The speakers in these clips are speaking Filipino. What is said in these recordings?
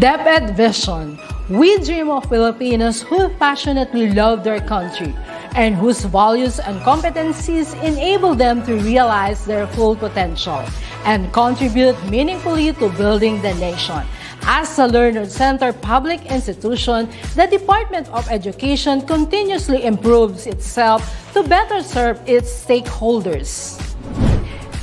DepEd Vision. We dream of Filipinos who passionately love their country and whose values and competencies enable them to realize their full potential and contribute meaningfully to building the nation. As a learner-centered public institution, the Department of Education continuously improves itself to better serve its stakeholders.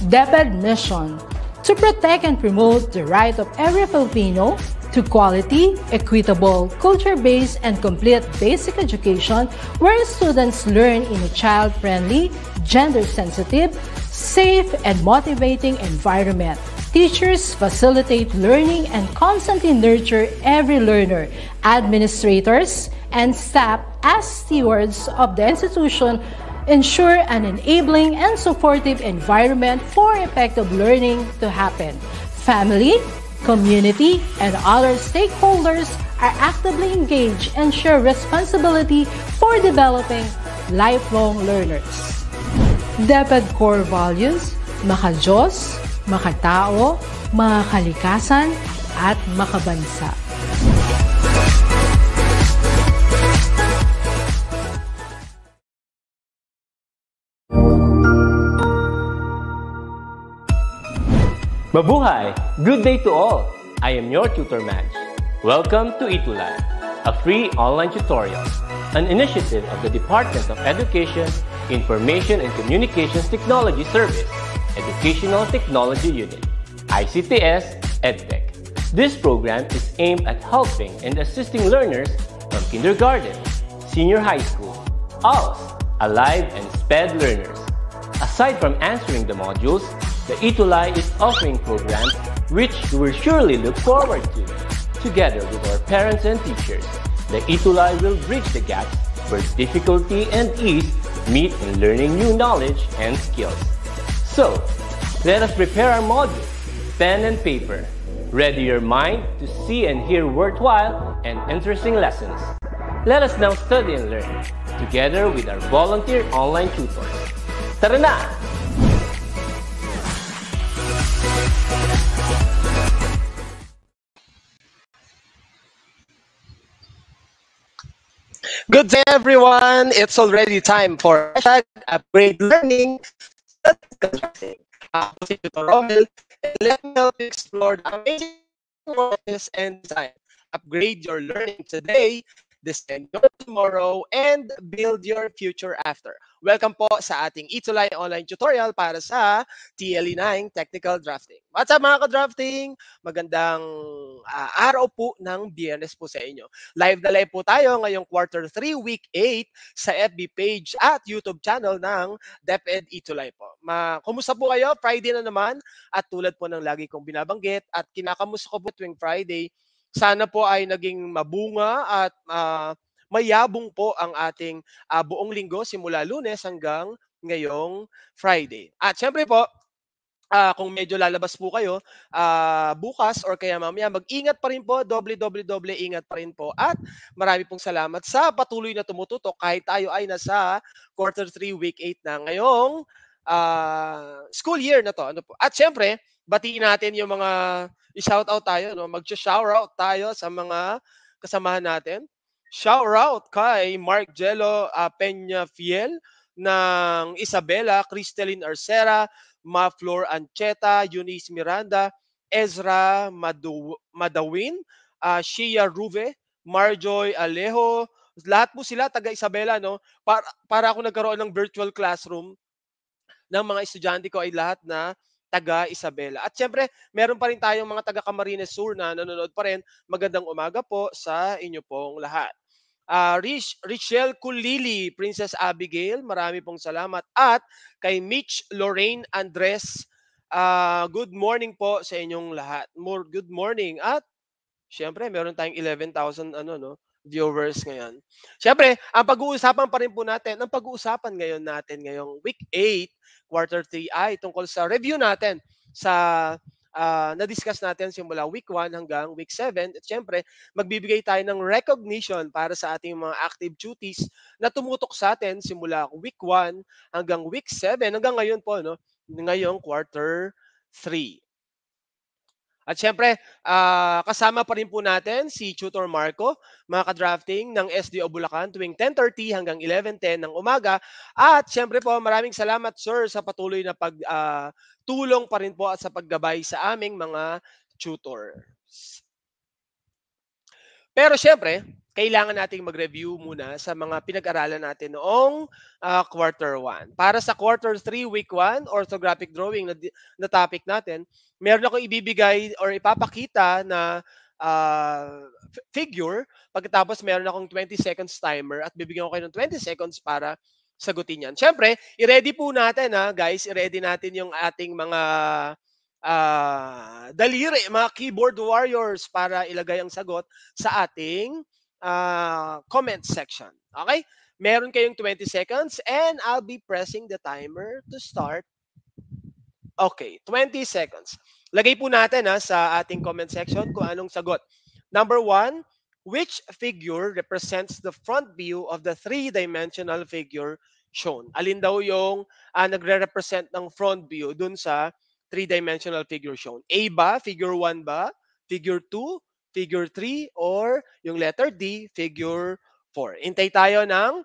DepEd mission: to protect and promote the right of every Filipino to quality, equitable, culture-based, and complete basic education where students learn in a child-friendly, gender-sensitive, safe, and motivating environment. Teachers facilitate learning and constantly nurture every learner. Administrators and staff, as stewards of the institution, ensure an enabling and supportive environment for effective learning to happen. Family, community, and other stakeholders are actively engaged and share responsibility for developing lifelong learners. DepEd core values: maka-Diyos, makatao, makakalikasan, at makabansa. Mabuhay! Good day to all! I am your tutor Madge. Welcome to Itulay, a free online tutorial, an initiative of the Department of Education, Information and Communications Technology Service, Educational Technology Unit, ICTS EdTech. This program is aimed at helping and assisting learners from kindergarten, senior high school, ALS, Alive, and SPED learners. Aside from answering the modules, the Itulay is offering programs which you will surely look forward to. Together with our parents and teachers, the Itulay will bridge the gaps where difficulty and ease meet in learning new knowledge and skills. So, let us prepare our modules, pen and paper. Ready your mind to see and hear worthwhile and interesting lessons. Let us now study and learn, together with our volunteer online tutors. Tara na! Good day, everyone. It's already time for Upgrade Learning. Ako si Tutor Romel, and let me help you explore the amazing process and design. Upgrade your learning today, design your tomorrow, and build your future after. Welcome po sa ating Itulay online tutorial para sa TLE9 Technical Drafting. What's up mga ka-drafting? Magandang araw po ng Biyernes po sa inyo. Live na live po tayo ngayong quarter 3, week 8 sa FB page at YouTube channel ng DepEd Itulay po. Kumusta po kayo? Friday na naman at tulad po ng lagi kong binabanggit at kinakamusta ko po tuwing Friday, sana po ay naging mabunga at mayabong po ang ating buong linggo simula Lunes hanggang ngayong Friday. At syempre po, kung medyo lalabas po kayo bukas or kaya mamaya, mag-ingat pa rin po, doble ingat pa rin po. At marami pong salamat sa patuloy na tumututok kahit tayo ay nasa quarter 3, week 8 na ngayong school year na to. Ano po? At syempre, batiin natin yung mga i-shoutout tayo, no? Mag-shoutout tayo sa mga kasamahan natin. Shoutout kay Mark Jello Peña Fiel ng Isabela, Cristalyn Arcera, Flor Ancheta, Eunice Miranda, Ezra Madawin, Shia Ruve, Marjoy Alejo, lahat po sila taga Isabela, no? Para ako nagkaroon ng virtual classroom ng mga estudyante ko ay lahat na taga Isabela. At syempre, meron pa rin tayong mga taga Camarines Sur na nanonood pa rin. Magandang umaga po sa inyo pong lahat. Richelle Kulili, Princess Abigail, marami pong salamat. At kay Mitch Lorraine Andres, good morning po sa inyong lahat. Good morning. At syempre, meron tayong 11,000 viewers ngayon. Syempre, ang pag-uusapan pa rin po natin, ang pag-uusapan ngayon natin ngayong week 8, quarter 3 ay tungkol sa review natin sa na-discuss natin simula week 1 hanggang week 7. At syempre, magbibigay tayo ng recognition para sa ating mga active duties na tumutok sa atin simula week 1 hanggang week 7 hanggang ngayon po, no? Ngayong quarter 3. At syempre, kasama pa rin po natin si Tutor Marco, mga ka-drafting ng SDO Bulacan tuwing 10:30 hanggang 11:10 ng umaga. At syempre po, maraming salamat sir sa patuloy na tulong pa rin po at sa paggabay sa aming mga tutors. Pero siyempre, kailangan nating mag-review muna sa mga pinag-aralan natin noong quarter 1. Para sa quarter 3, week 1, orthographic drawing na topic natin, meron akong ibibigay or ipapakita na figure. Pagkatapos meron akong 20 seconds timer at bibigyan ko kayo ng 20 seconds para sagutin yan. Siyempre, i-ready po natin guys, i-ready natin yung ating mga daliri, mga keyboard warriors para ilagay ang sagot sa ating comment section. Okay? Meron kayong 20 seconds and I'll be pressing the timer to start. Okay, 20 seconds. Lagay po natin sa ating comment section kung anong sagot. Number 1, which figure represents the front view of the three-dimensional figure shown? Alin daw yung nagre-represent ng front view dun sa three-dimensional figure shown? A ba? Figure 1 ba? Figure 2? Figure 3? Or yung letter D, figure 4? Intay tayo ng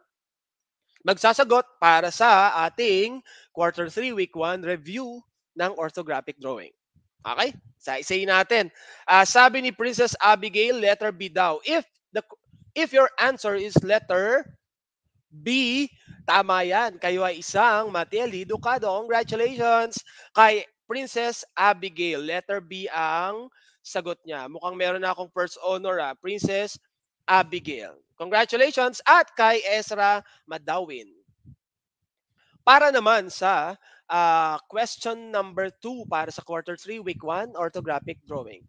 magsasagot para sa ating quarter 3, week 1 review ng orthographic drawing. Okay? Isa-isayin natin. Sabi ni Princess Abigail, letter B daw. If your answer is letter B, tama yan. Kayo ay isang Matiel Educado. Congratulations kay Princess Abigail. Letter B ang sagot niya. Mukhang meron na akong first honor, Princess Abigail. Congratulations at kay Ezra Madawin. Para naman sa question number 2 para sa quarter 3, week 1, orthographic drawing.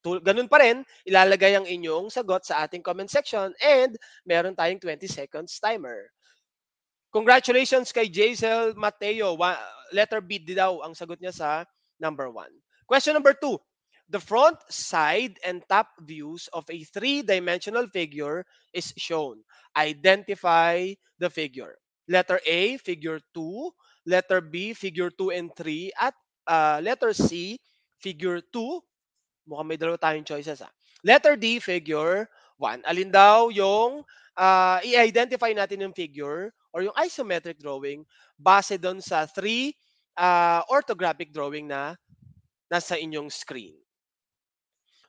Ganun pa rin, ilalagay ang inyong sagot sa ating comment section and meron tayong 20 seconds timer. Congratulations kay Jaisel Mateo. Letter B daw ang sagot niya sa number 1. Question number 2. The front, side, and top views of a three-dimensional figure is shown. Identify the figure. Letter A, figure 2. Letter B, figure 2 and 3. At letter C, figure 2. Mukhang may dalawa tayong choices. Letter D, figure 1. Alin daw yung i-identify natin yung figure or yung isometric drawing base doon sa three orthographic drawing na nasa inyong screen.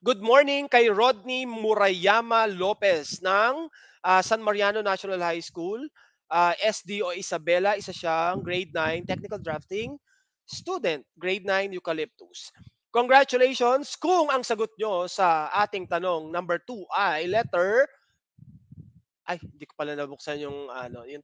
Good morning kay Rodney Murayama Lopez ng San Mariano National High School. SDO Isabela, isa siyang grade 9 technical drafting student, grade 9 Eucalyptus. Congratulations kung ang sagot nyo sa ating tanong number 2 ay letter hindi ko pala nabuksan yung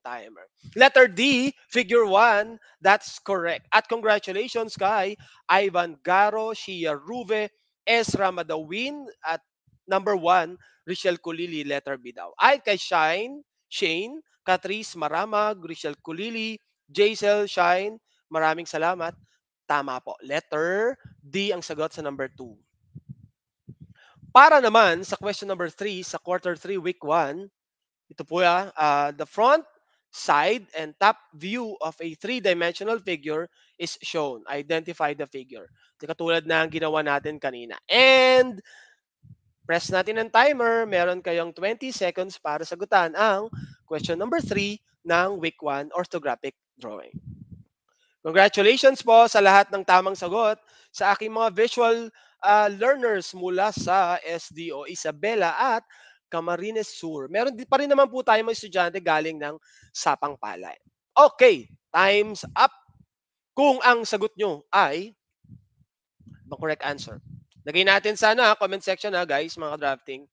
timer. Letter D, figure 1, that's correct. At congratulations kay Ivan Garo, Shia Ruve, Ezra Madawin, at number 1, Richelle Kulili, letter B daw. Ay kay Shane, Catrice Maramag, Richelle Kulili, Jaisel, Shine, maraming salamat. Tama po. Letter D ang sagot sa number 2. Para naman sa question number 3 sa quarter 3, week 1, ito po the front, side, and top view of a three-dimensional figure is shown. Identify the figure. Katulad na ang ginawa natin kanina. And press natin ang timer. Meron kayong 20 seconds para sagutan ang question number 3 ng week 1 orthographic drawing. Congratulations po sa lahat ng tamang sagot sa aking mga visual learners mula sa SDO Isabela at Camarines Sur. Meron pa rin naman po tayo mga estudyante galing ng Sapang Palay. Okay, time's up. Kung ang sagot nyo ay the correct answer. Lagay natin sana comment section guys, mga drafting.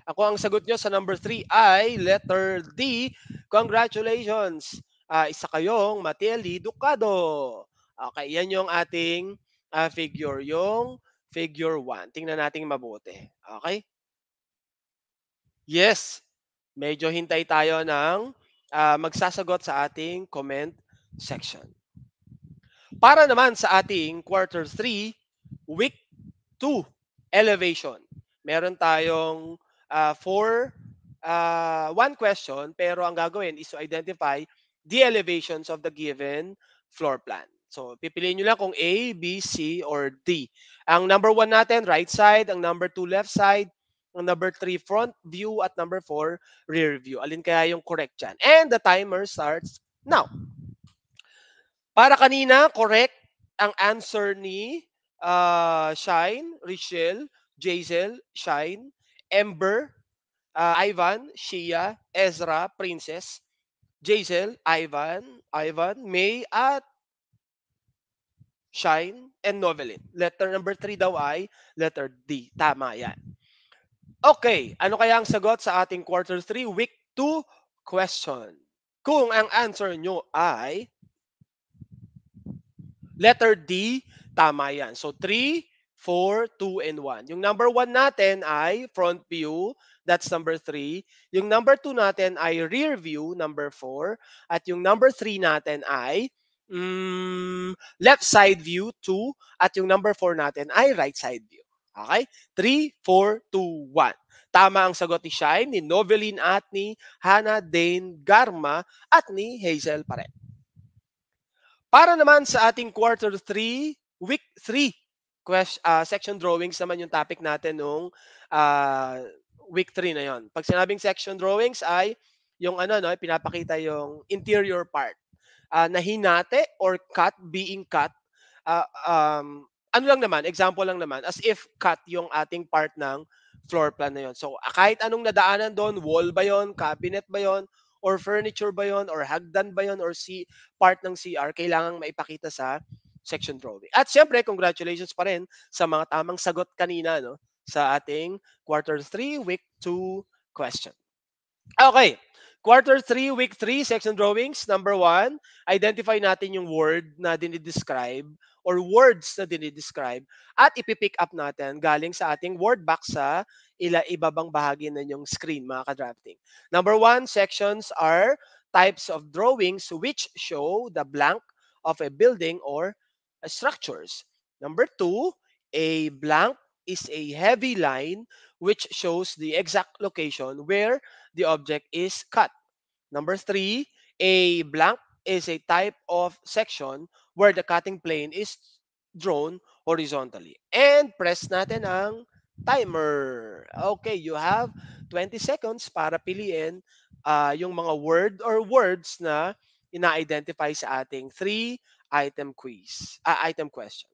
Ako ang sagot nyo sa number 3 ay letter D. Congratulations. Isa kayong Matiel Educado. Okay, yan yung ating figure, yung figure 1. Tingnan natin mabuti. Okay? Yes, medyo hintay tayo ng magsasagot sa ating comment section. Para naman sa ating quarter 3, week 2, elevation. Meron tayong one question, pero ang gagawin is to identify the elevations of the given floor plan. So, pipiliin nyo lang kung A, B, C, or D. Ang number 1 natin, right side. Ang number 2, left side. Ang number 3, front view. At number 4, rear view. Alin kaya yung correct dyan? And the timer starts now. Para kanina, correct ang answer ni Shine, Richelle, Jazel, Shine, Ember, Ivan, Shia, Ezra, Princess, Jazel, Ivan, May, at Shine, and Novelin. Letter number 3 daw ay letter D. Tama yan. Okay, ano kaya ang sagot sa ating quarter 3, week 2 question? Kung ang answer nyo ay letter D, tama yan. So 3, 4, 2, and 1. Yung number 1 natin ay front view. That's number 3. Yung number 2 natin ay rear view, number 4. At yung number 3 natin ay left side view, 2. At yung number 4 natin ay right side view. Okay? 3, 4, 2, 1. Tama ang sagot ni Shine, ni Novelin, at ni Hannah, Dane, Garma, at ni Hazel Paret. Para naman sa ating quarter 3, week 3, section drawings naman yung topic natin nung week 3 na yon. Pag sinabing section drawings ay yung pinapakita yung interior part. Na hinati or cut, being cut. Ano lang naman, example lang naman, as if cut yung ating part ng floor plan na yon. So kahit anong nadaanan doon, wall ba yon, cabinet ba yon, or furniture ba yon, or hagdan ba yon, or part ng CR, kailangang maipakita sa section drawing. At syempre, congratulations pa rin sa mga tamang sagot kanina sa ating quarter 3, week 2 question. Okay. Quarter 3, week 3, section drawings. Number 1, identify natin yung word na dinidescribe or words na dinidescribe at ipipick up natin galing sa ating word box sa ibabang bahagi na yung screen, mga ka-drafting. Number 1, sections are types of drawings which show the blank of a building or structures. Number 2, a blank is a heavy line which shows the exact location where the object is cut. Number 3, a blank is a type of section where the cutting plane is drawn horizontally. And press natin ang timer. Okay, you have 20 seconds para piliin yung mga word or words na ina-identify sa ating 3-item quiz, item question.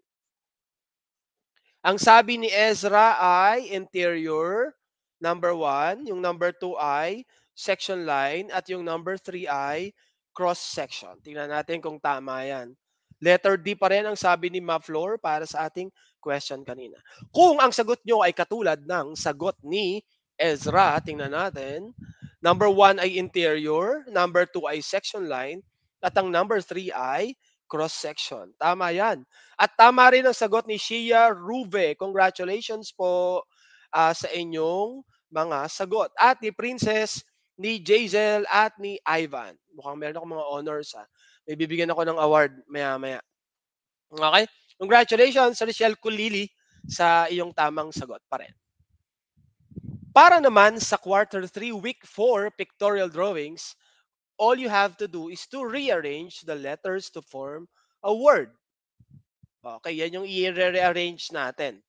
Ang sabi ni Ezra ay interior, number 1. Yung number 2 ay section line. At yung number 3 ay cross-section. Tingnan natin kung tama yan. Letter D pa rin ang sabi ni Maflor para sa ating question kanina. Kung ang sagot nyo ay katulad ng sagot ni Ezra, tingnan natin. Number 1 ay interior. Number 2 ay section line. At ang number 3 ay cross-section. Tama yan. At tama rin ang sagot ni Shia Ruve. Congratulations po sa inyong mga sagot. At ni Princess, ni Jazel, at ni Ivan. Mukhang meron ako mga honors. May bibigyan ako ng award maya-maya. Okay? Congratulations sa Richelle Kulili sa iyong tamang sagot pa rin. Para naman sa quarter 3, week 4 pictorial drawings, all you have to do is to rearrange the letters to form a word. Okay, yan yung i-rearrange natin.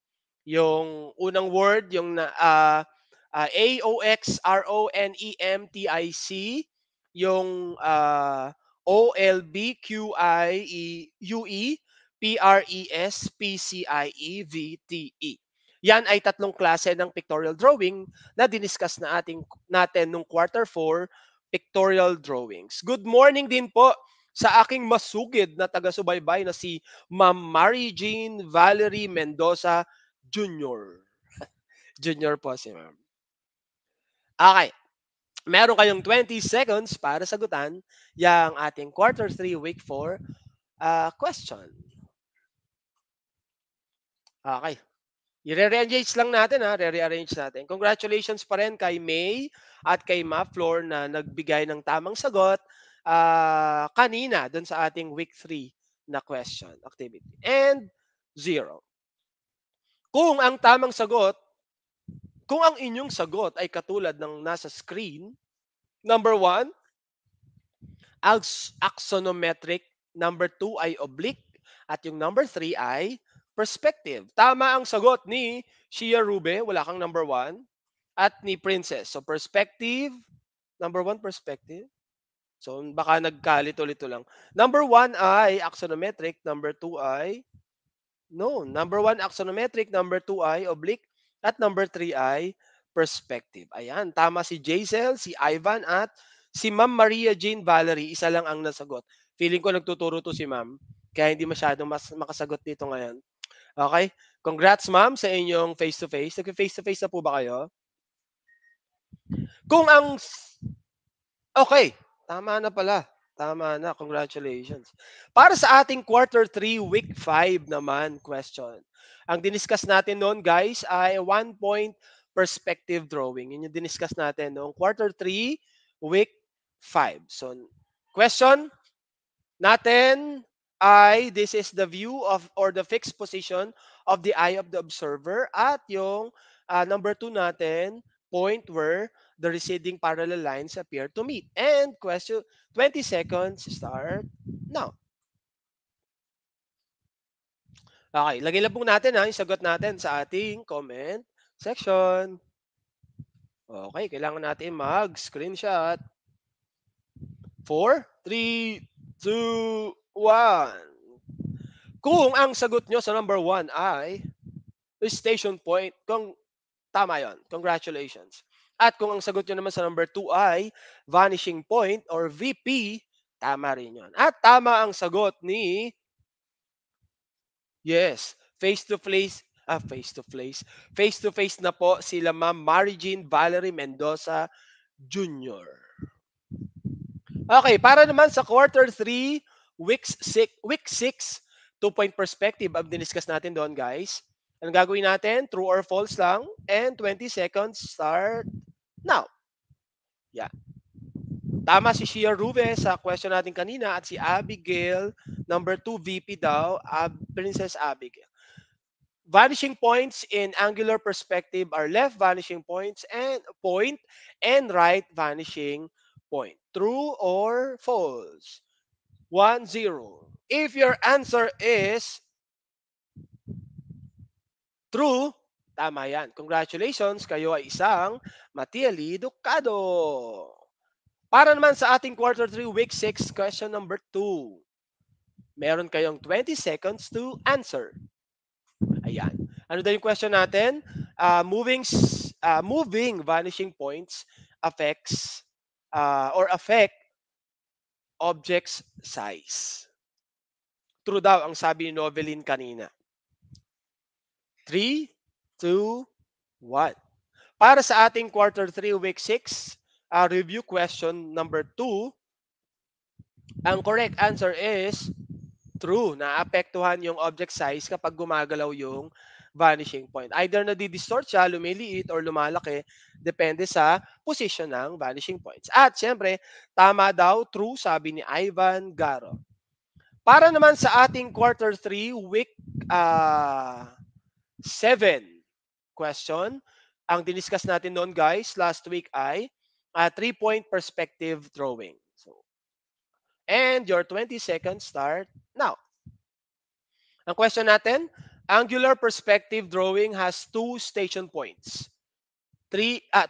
Yung unang word, yung AOXRONEMTIC, yung OLBQIUE, PRESPCIEVTE. Yan ay tatlong klase ng pictorial drawing na diniscuss natin nung quarter 4 pictorial drawings. Good morning din po sa aking masugid na taga-subaybay na si Ma'am Mary Jean Valerie Mendoza Jr. Junior po si Ma'am. Okay. Meron kayong 20 seconds para sagutan yung ating quarter 3, week 4 question. Okay. I-rearrange lang natin re-rearrange natin. Congratulations pa rin kay May at kay Maflor na nagbigay ng tamang sagot kanina dun sa ating week 3 na question activity. And 0. Kung ang inyong sagot ay katulad ng nasa screen, number 1, axonometric, number 2 ay oblique, At yung number 3 ay perspective. Tama ang sagot ni Shia Rube, wala kang number 1, at ni Princess. So perspective, number 1 perspective. So baka nagkalito-lito lang. Number 1 ay axonometric, number 2 ay no, number 1 axonometric, number 2 ay oblique, at number 3 ay perspective. Ayan, tama si Jaisel, si Ivan, at si Ma'am Maria Jean Valerie. Isa lang ang nasagot. Feeling ko nagtuturo to si Ma'am, kaya hindi masyadong makasagot dito ngayon. Okay? Congrats, Ma'am, sa inyong face-to-face. Nag-face-to-face na po ba kayo? Kung ang... Okay, tama na pala. Tama na, congratulations. Para sa ating quarter 3, week 5 naman question. Ang diniscuss natin noon, guys, ay 1-point perspective drawing. Yun yung diniscuss natin noong quarter 3, week 5. So, question natin ay this is the view of or the fixed position of the eye of the observer, at yung number 2 natin, point where the receding parallel lines appear to meet. And question, 20 seconds start now. Okay, lagay lang po natin yung sagot natin sa ating comment section. Okay, kailangan natin mag-screenshot. 4, 3, 2, 1. Kung ang sagot nyo sa number 1 ay station point, kung tama yon, congratulations. At kung ang sagot nyo naman sa number 2 ay vanishing point or VP, tama rin yon. At tama ang sagot ni, yes, face-to-face na po sila Ma'am Mary Jean Valerie Mendoza Jr. Okay, para naman sa quarter 3, week 6, 2-point perspective ang diniscuss natin doon, guys. Ang gagawin natin, true or false lang, and 20 seconds start now. Yeah. Tama si Shia Ruve sa question natin kanina, at si Abigail, number 2 VP daw, Princess Abigail. Vanishing points in angular perspective are left vanishing points and right vanishing point. True or false? 1-0. If your answer is true, tama yan. Congratulations, kayo ay isang Matieli Ducado. Para naman sa ating quarter 3, week 6, question number 2. Meron kayong 20 seconds to answer. Ayan. Ano daw yung question natin? Moving vanishing points affects or affect object's size. True daw ang sabi ni Noveline kanina. 3, 2, 1. Para sa ating quarter 3, week 6, review question number 2, ang correct answer is true. Naapektuhan yung object size kapag gumagalaw yung vanishing point. Either nadidistort siya, lumiliit, or lumalaki, depende sa position ng vanishing points. At syempre, tama daw, true, sabi ni Ivan Garo. Para naman sa ating quarter 3, week 7 question, ang diniscuss natin noon, guys, last week ay 3-point perspective drawing. So, and your 20 seconds start now. Ang question natin, angular perspective drawing has 2 station points.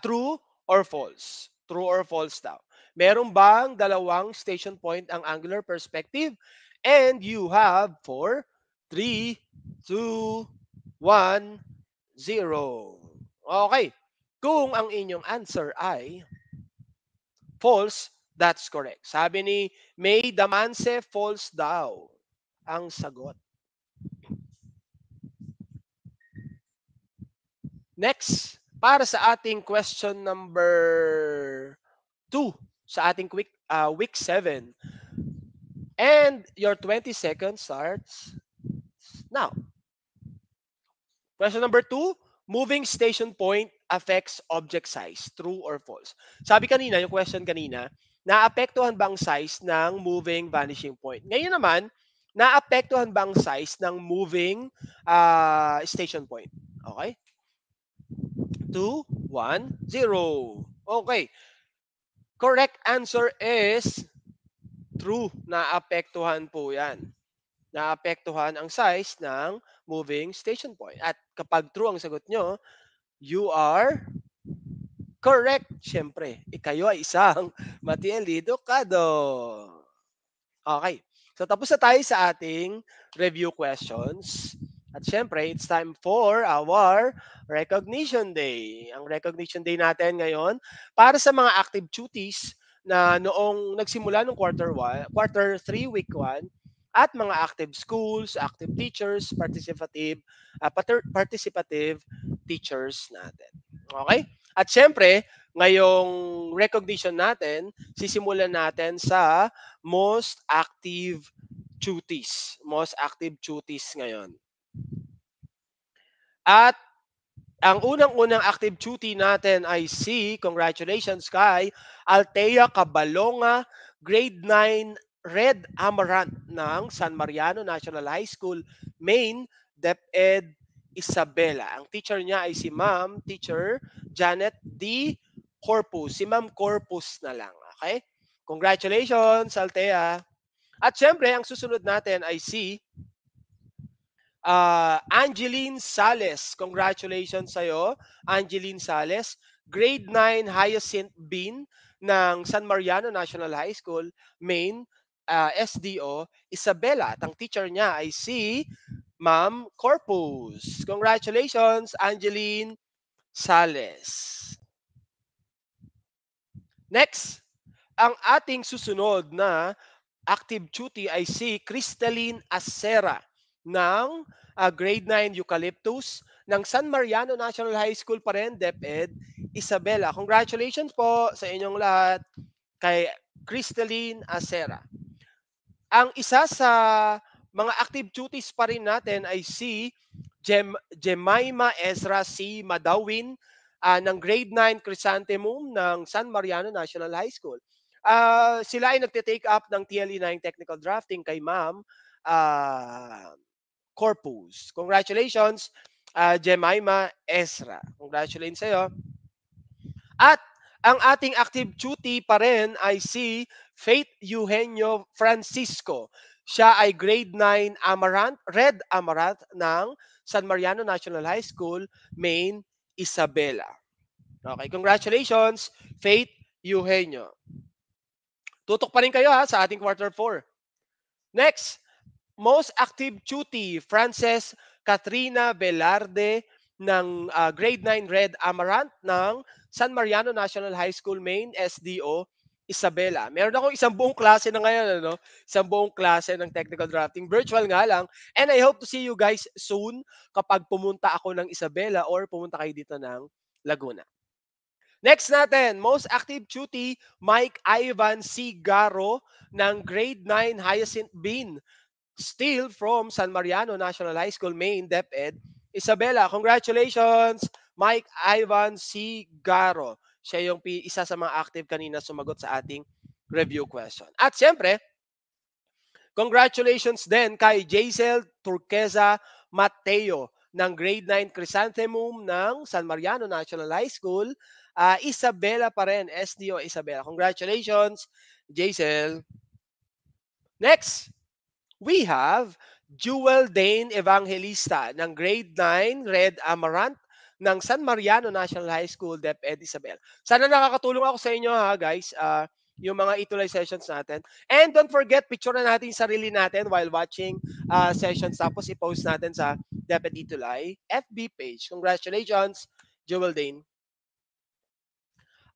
True or false? True or false daw. Meron bang dalawang station point ang angular perspective? And you have 4, 3, 2, 1, 0. Okay. Kung ang inyong answer ay false, that's correct. Sabi ni May Damance, false daw ang sagot. Next, para sa ating question number 2 sa ating week 7. And your 20 seconds starts now. Question number 2, moving station point affects object size. True or false? Sabi kanina, yung question kanina, naapektuhan ba ang size ng moving vanishing point? Ngayon naman, naapektuhan ba ang size ng moving station point? Okay? 2, 1, 0. Okay. Correct answer is true. Naapektuhan po yan. naapektuhan ang size ng moving station point. At kapag true ang sagot nyo, you are correct. Siyempre, kayo ay isang Matieli Dokado. Okay. So tapos na tayo sa ating review questions. At syempre, it's time for our Recognition Day. Ang Recognition Day natin ngayon para sa mga active duties na noong nagsimula ng quarter 3, week 1, at mga active schools, active teachers, participative teachers natin. Okay? At syempre, ngayong recognition natin, sisimulan natin sa most active duties. Most active duties ngayon. At ang unang-unang active duty natin ay si, congratulations kay Altea Cabalonga, grade 9, Red Amaranth ng San Mariano National High School, Maine, DepEd Isabela. Ang teacher niya ay si Ma'am Teacher Janet D. Corpus. Si Ma'am Corpus na lang. Okay? Congratulations, Altea. At syempre, ang susunod natin ay si Angeline Sales. Congratulations sa'yo, Angeline Sales. Grade 9 Hyacinth Bean ng San Mariano National High School, Maine, SDO, Isabela. At ang teacher niya ay si Ma'am Corpus. Congratulations, Angeline Sales. Next, ang ating susunod na active duty ay si Crystalline Acera ng grade 9 Eucalyptus ng San Mariano National High School pa rin, DepEd Isabela. Congratulations po sa inyong lahat kay Crystalline Acera. Ang isa sa mga active duties pa rin natin ay si Jemima Ezra C. Madawin ng grade 9 Chrysanthemum ng San Mariano National High School. Sila ay nagte-take up ng TLE9 Technical Drafting kay Ma'am Corpus. Congratulations, Jemima Ezra. Congratulations sa'yo. At ang ating active duty pa rin ay si Faith Eugenio Francisco. Siya ay grade 9 Amaranth, Red Amaranth ng San Mariano National High School, Maine, Isabela. Okay, congratulations, Faith Eugenio. Tutok pa rin kayo sa ating quarter 4. Next, most active duty, Frances Katrina Velarde ng grade 9 Red Amaranth ng San Mariano National High School, Maine, SDO, Isabela. Meron ako isang buong klase na ngayon, ano? Isang buong klase ng technical drafting. Virtual nga lang. And I hope to see you guys soon kapag pumunta ako ng Isabela or pumunta kayo dito ng Laguna. Next natin, most active duty, Mike Ivan Sigaro ng grade 9 Hyacinth Bean. Still from San Mariano National High School, Maine, DepEd Isabela. Congratulations, Mike Ivan Sigaro. Siya yung isa sa mga active kanina sumagot sa ating review question. At siyempre, congratulations din kay Jaisel Turqueza Mateo ng grade 9 Chrysanthemum ng San Mariano National High School, Isabela pa rin, SDO Isabela. Congratulations, Jaisel. Next, we have Jewel Dane Evangelista ng grade 9 Red Amaranth ng San Mariano National High School, DepEd Isabela. Sana nakakatulong ako sa inyo guys, yung mga itulay sessions natin. And don't forget, picture na natin yung sarili natin while watching sessions. Tapos i-post natin sa DepEd Itulay FB page. Congratulations, Jewel Dane.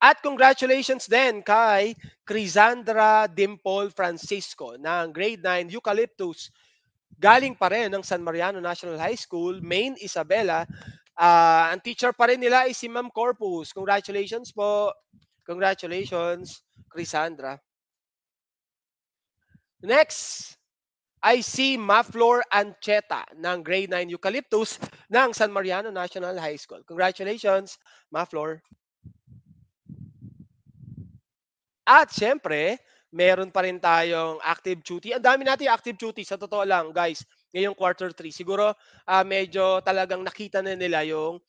At congratulations din kay Crisandra Dimple Francisco ng grade 9 Eucalyptus. Galing pa rin ng San Mariano National High School, Maine, Isabela. Ang teacher pa rin nila ay si Ma'am Corpus. Congratulations po. Congratulations, Crisandra. Next, ay si Maflor Ancheta ng grade 9 Eucalyptus ng San Mariano National High School. Congratulations, Maflor. At syempre, meron pa rin tayong active duty. Ang dami natin active duty, sa totoo lang, guys. Ngayong quarter 3, siguro medyo talagang nakita na nila yung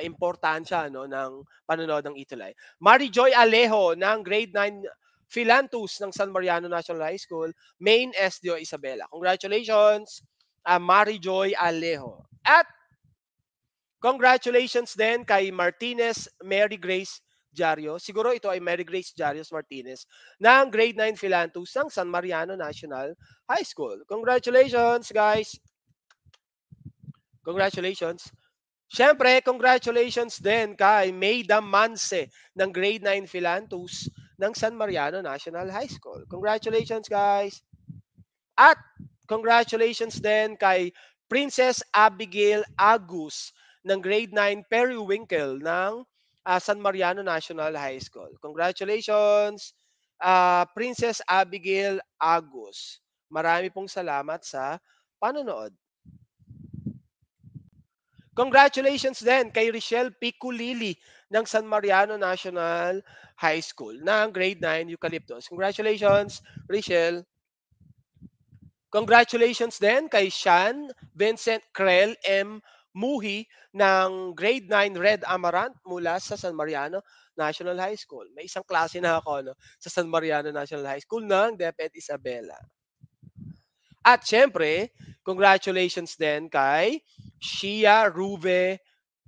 importansya ng panonood ng Itulay. Marijoy Alejo ng grade 9 Philantus ng San Mariano National High School, Main SDO Isabela. Congratulations, Mary Joy Alejo. At congratulations din kay Martinez Mary Grace Diario. Siguro ito ay Mary Grace Diarios Martinez ng grade 9 Philantus ng San Mariano National High School. Congratulations, guys! Congratulations! Siyempre, congratulations din kay Mayda Manse ng grade 9 Philantus ng San Mariano National High School. Congratulations, guys! At congratulations din kay Princess Abigail Agus ng grade 9 Periwinkle ng San Mariano National High School. Congratulations, Princess Abigail Agus. Marami pong salamat sa panonood. Congratulations din kay Richelle Piculili ng San Mariano National High School ng grade 9 Eucalyptus. Congratulations, Richelle. Congratulations din kay Sean Vincent Krell M. Muhi ng grade 9 Red Amaranth mula sa San Mariano National High School. May isang klase na ako sa San Mariano National High School ng DepEd Isabela. At syempre, congratulations din kay Shia Ruve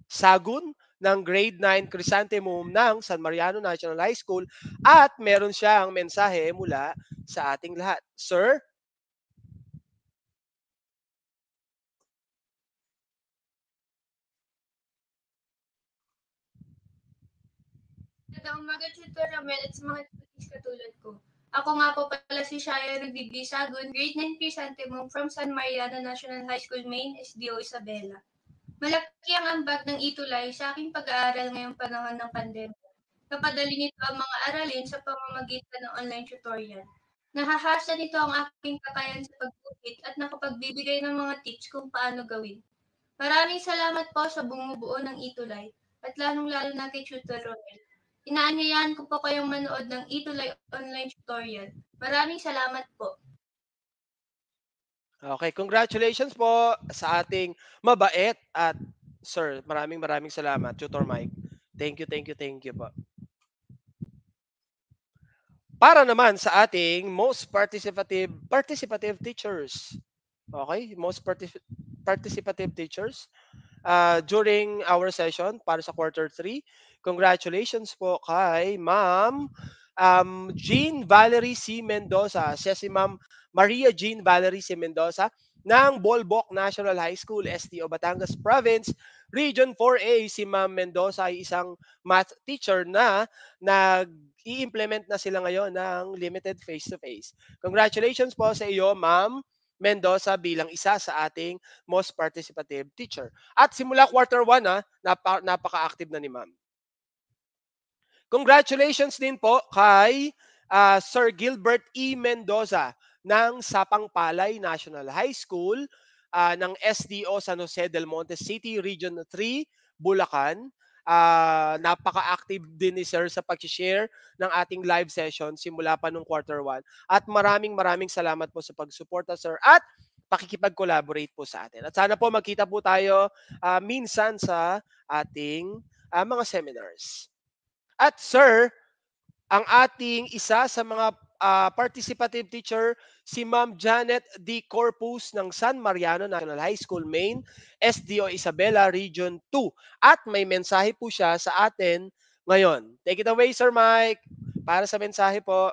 Sagun ng grade 9 Chrysanthemum ng San Mariano National High School at meron siyang mensahe mula sa ating lahat. Sir? Magandang umaga, Tutor Ramel at sa mga tutis katulad ko. Ako nga po pala si Shia Rubibi Sagun, grade 9 Chrysanthemum from San Mariano National High School, Main SDO Isabela. Malaki ang ambag ng itulay sa aking pag-aaral ngayong panahon ng pandemya. Napadali nito ang mga aralin sa pamamagitan ng online tutorial. Nahahasa nito ang aking kakayahan sa pagpupit at nakapagbibigay ng mga tips kung paano gawin. Maraming salamat po sa bumubuo ng itulay at lalong-lalo na kay Tutor Romel. Inaanyayahan ko po kayong manood ng itulay online tutorial. Maraming salamat po. Okay, congratulations po sa ating mabait at sir, maraming salamat, Tutor Mike. Thank you po. Para naman sa ating most participative teachers. Okay, most participative teachers during our session para sa quarter 3. Congratulations po kay Ma'am Jean Valerie C. Mendoza. Siya si Ma'am Maria Jean Valerie C. Mendoza ng Bolboc National High School, STO Batangas Province, Region 4A. Si Ma'am Mendoza ay isang math teacher na nag-i-implement na sila ngayon ng limited face-to-face. Congratulations po sa iyo, Ma'am Mendoza, bilang isa sa ating most participative teacher. At simula quarter 1, napaka-active na ni Ma'am. Congratulations din po kay Sir Gilbert E. Mendoza ng Sapang Palay National High School ng SDO San Jose del Monte City, Region 3, Bulacan. Napaka-active din ni Sir sa pag-share ng ating live session simula pa nung quarter 1. At maraming salamat po sa pag-suporta, Sir, at pakikipag-collaborate po sa atin. At sana po magkita po tayo minsan sa ating mga seminars. At Sir, ang ating isa sa mga participative teacher, si Ma'am Janet D. Corpus ng San Mariano National High School, Main, SDO Isabela, Region 2. At may mensahe po siya sa atin ngayon. Take it away, Sir Mike, para sa mensahe po.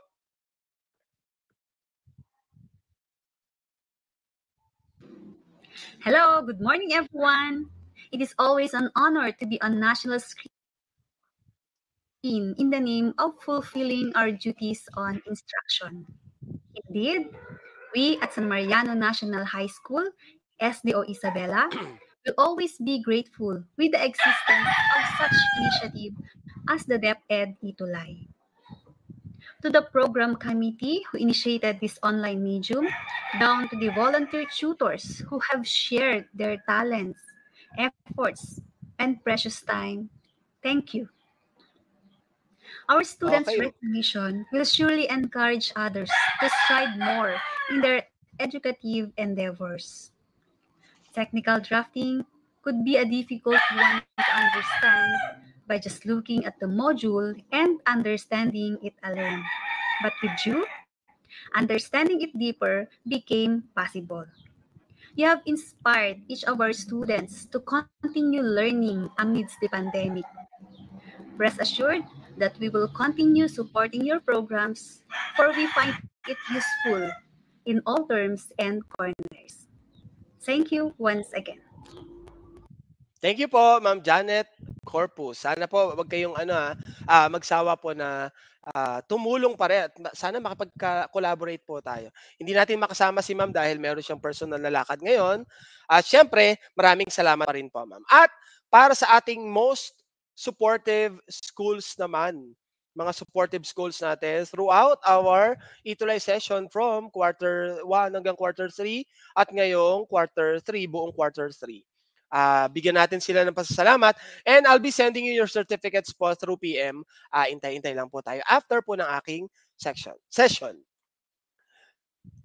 Hello, good morning everyone. It is always an honor to be on national screen in the name of fulfilling our duties on instruction. Indeed, we at San Mariano National High School, SDO Isabela, will always be grateful with the existence of such initiative as the DepEd Itulay. To the program committee who initiated this online medium, down to the volunteer tutors who have shared their talents, efforts, and precious time, thank you. Our students' recognition will surely encourage others to strive more in their educative endeavors. Technical drafting could be a difficult one to understand by just looking at the module and understanding it alone. But with you, understanding it deeper became possible. You have inspired each of our students to continue learning amidst the pandemic. Rest assured that we will continue supporting your programs, for we find it useful in all terms and corners. Thank you once again. Thank you po, Ma'am Janet Corpus. Sana po wag kayong magsawa po na tumulong pa rin at sana makapag-collaborate po tayo. Hindi natin makasama si Ma'am dahil meron siyang personal na lakad ngayon. At syempre, maraming salamat pa rin po, Ma'am. At para sa ating most supportive schools naman, mga supportive schools natin throughout our Itulay session from quarter 1 hanggang quarter 3 at ngayong quarter 3, buong quarter 3. Bigyan natin sila ng pasasalamat and I'll be sending you your certificates po through PM. Intay-intay lang po tayo after po ng aking session.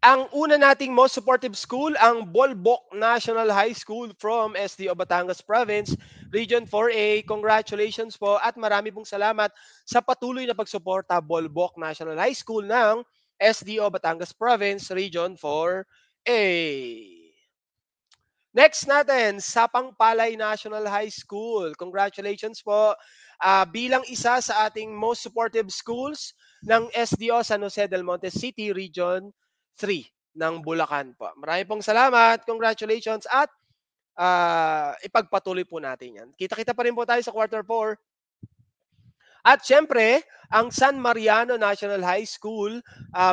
Ang una nating most supportive school, ang Bolbok National High School from SDO Batangas Province, Region 4A. Congratulations po at marami pong salamat sa patuloy na pagsuporta Bolbok National High School ng SDO Batangas Province, Region 4A. Next natin, Sapang Palay National High School. Congratulations po. Bilang isa sa ating most supportive schools ng SDO San Jose del Monte City, Region 3 ng Bulacan po. Marami pong salamat. Congratulations at ipagpatuloy po natin yan. Kita-kita pa rin po tayo sa quarter 4. At syempre, ang San Mariano National High School,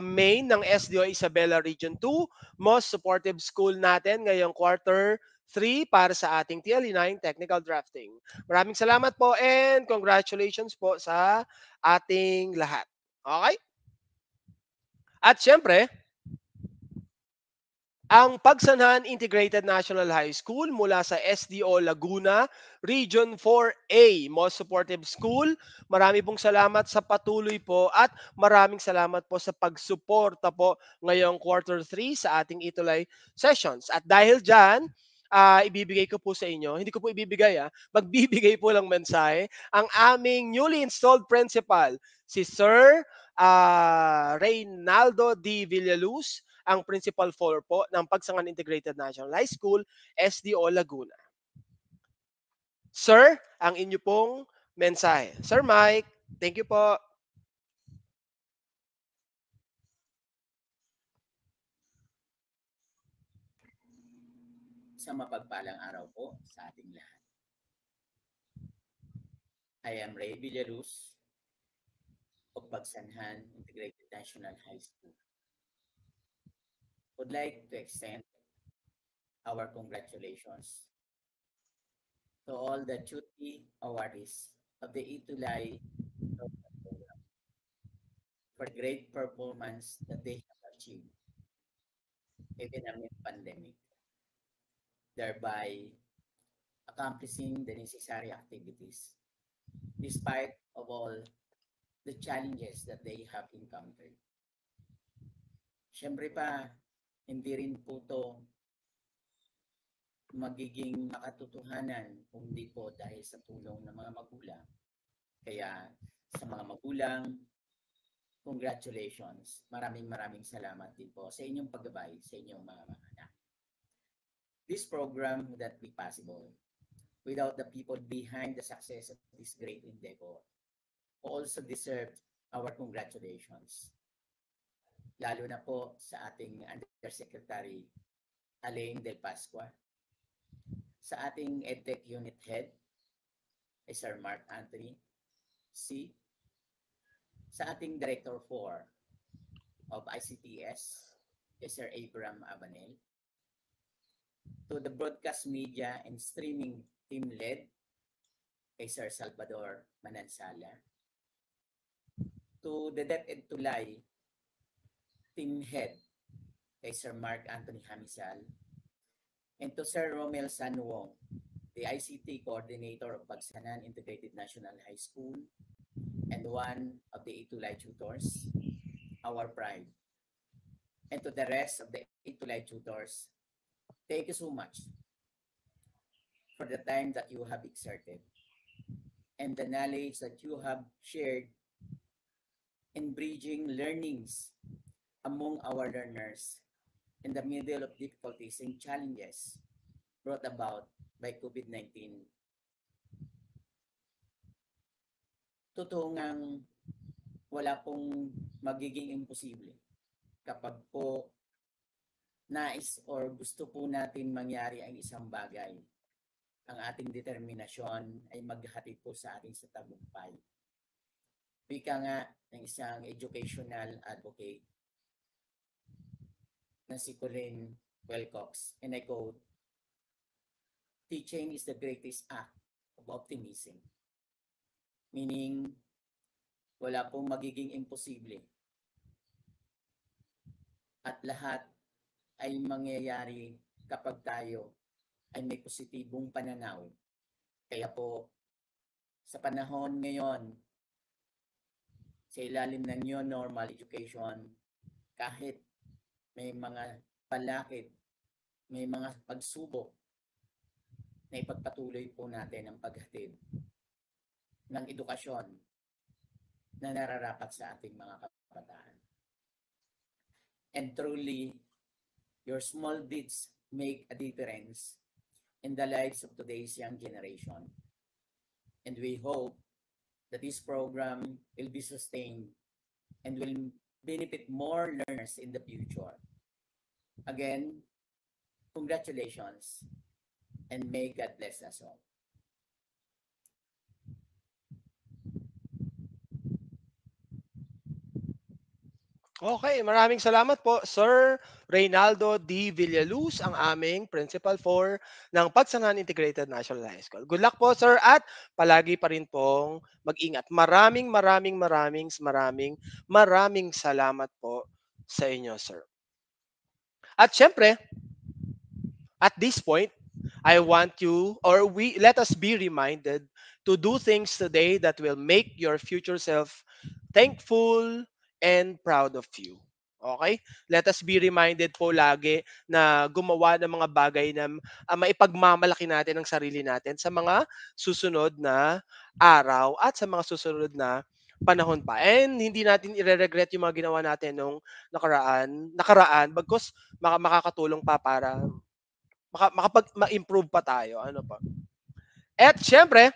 main ng SDO Isabela Region 2, most supportive school natin ngayong quarter 3 para sa ating TLE9 Technical Drafting. Maraming salamat po and congratulations po sa ating lahat. Okay? At syempre, ang Pagsanhan Integrated National High School mula sa SDO Laguna, Region 4A, most supportive school. Marami pong salamat sa patuloy po at maraming salamat po sa pagsuporta po ngayong quarter 3 sa ating Itulay sessions. At dahil dyan, ibibigay ko po sa inyo, hindi ko po ibibigay, magbibigay po lang mensahe, ang aming newly installed principal, si Sir Reynaldo D. Villaluz, ang Principal 4 po ng Pagsangan Integrated National High School, SDO Laguna. Sir, ang inyo pong mensahe. Sir Mike, thank you po. Sa mapagpalang araw po sa ating lahat. I am Ray Villaluz of Pagsanhan Integrated National High School. Would like to extend our congratulations to all the duty awardees of the Itulay program for great performance that they have achieved even amid pandemic, thereby accomplishing the necessary activities despite of all the challenges that they have encountered. Siyempre pa, hindi rin po ito magiging makatotohanan kung hindi po dahil sa tulong ng mga magulang. Kaya sa mga magulang, congratulations. Maraming salamat din po sa inyong paggabay sa inyong mga anak. This program would not be possible without the people behind the success of this great endeavor who also deserve our congratulations. Lalo na po sa ating Undersecretary Alain Del Pascua, sa ating EdTech Unit Head, Sir Mark Anthony C., sa ating Director 4 of ICTS, Sir Abraham Abanel, to the broadcast media and streaming team led, Sir Salvador Manansala, to the DepEd Tulay team head, Sir Mark Anthony Hamisal, and to Sir Romel Sanwong, the ICT coordinator of Pagsanhan Integrated National High School and one of the Itulay tutors, our pride. And to the rest of the Itulay tutors, thank you so much for the time that you have exerted and the knowledge that you have shared and bridging learnings among our learners in the middle of difficulties and challenges brought about by COVID-19. Totoo ngang wala pong magiging imposible kapag po nais or gusto po natin mangyari ang isang bagay. Ang ating determinasyon ay maghatid po sa ating sa tagumpay. Wika nga ng isang educational advocate na si Colleen Wilcox, and I quote, "Teaching is the greatest act of optimism." Meaning, wala pong magiging imposible. At lahat ay mangyayari kapag tayo ay may positibong pananaw. Kaya po, sa panahon ngayon, sa ilalim ng new normal education, kahit may mga balakid, may mga pagsubok, na ipagpatuloy po natin ang paghatid ng edukasyon na nararapat sa ating mga kabataan. And truly, your small deeds make a difference in the lives of today's young generation. And we hope that this program will be sustained and will benefit more learners in the future. Again, congratulations, and may God bless us all. Okay, maraming salamat po, Sir Reynaldo D. Villaluz, ang aming Principal 4 ng Pagsanhan Integrated National High School. Good luck po, sir, at palagi pa rin pong mag-ingat. Maraming salamat po sa inyo, sir. At syempre, at this point, I want you, or let us be reminded to do things today that will make your future self thankful and proud of you. Okay? Let us be reminded po lagi na gumawa ng mga bagay na maipagmamalaki natin ang sarili natin sa mga susunod na araw at sa mga susunod na panahon pa. And hindi natin i-regret yung mga ginawa natin nung nakaraan bagkus makakatulong pa para ma-improve pa tayo. Ano pa? At syempre,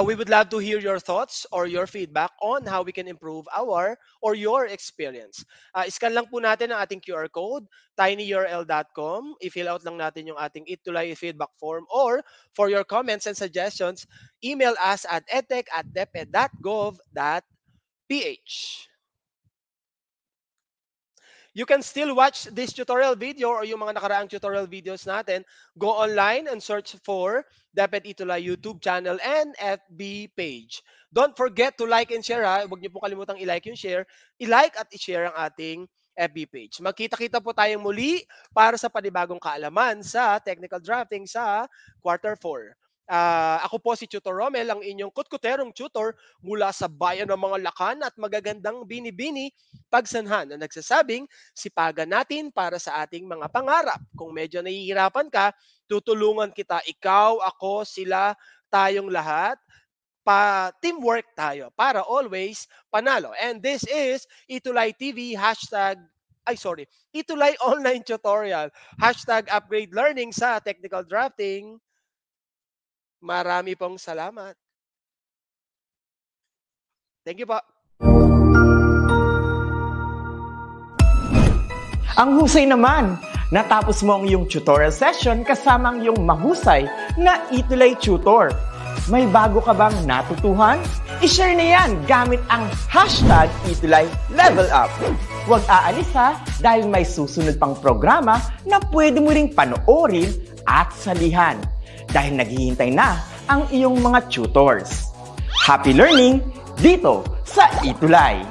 we would love to hear your thoughts or your feedback on how we can improve our or your experience. Scan lang po natin ang ating QR code, tinyurl.com. I-fill out lang natin yung ating Itulay feedback form, or for your comments and suggestions, email us at edtech@deped.gov.ph. You can still watch this tutorial video or yung mga nakaraang tutorial videos natin. Go online and search for DepEd Itulay YouTube channel and FB page. Don't forget to like and share, ha. Huwag niyo po kalimutang i-like yung share. I-like at i-share ang ating FB page. Magkita-kita po tayong muli para sa panibagong kaalaman sa technical drafting sa Quarter 4. Ako po si Tutor Romel, ang inyong kutkuterong tutor mula sa bayan ng mga Lakan at magagandang Bini-Bini, Pagsanhan, na nagsasabing sipagan natin para sa ating mga pangarap. Kung medyo nahihirapan ka, tutulungan kita. Ikaw, ako, sila, tayong lahat. Teamwork tayo para always panalo. And this is Itulay TV, Itulay Online Tutorial, #upgrade learning sa technical drafting. Marami pong salamat. Thank you po. Ang husay naman! Natapos mo ang iyong tutorial session kasama ang iyong mahusay na Itulay Tutor. May bago ka bang natutuhan? I-share na yan gamit ang #ItulayLevelUp. Huwag aalis ha, dahil may susunod pang programa na pwede mo ring panoorin at salihan. Dahil naghihintay na ang iyong mga tutors. Happy learning dito sa Itulay!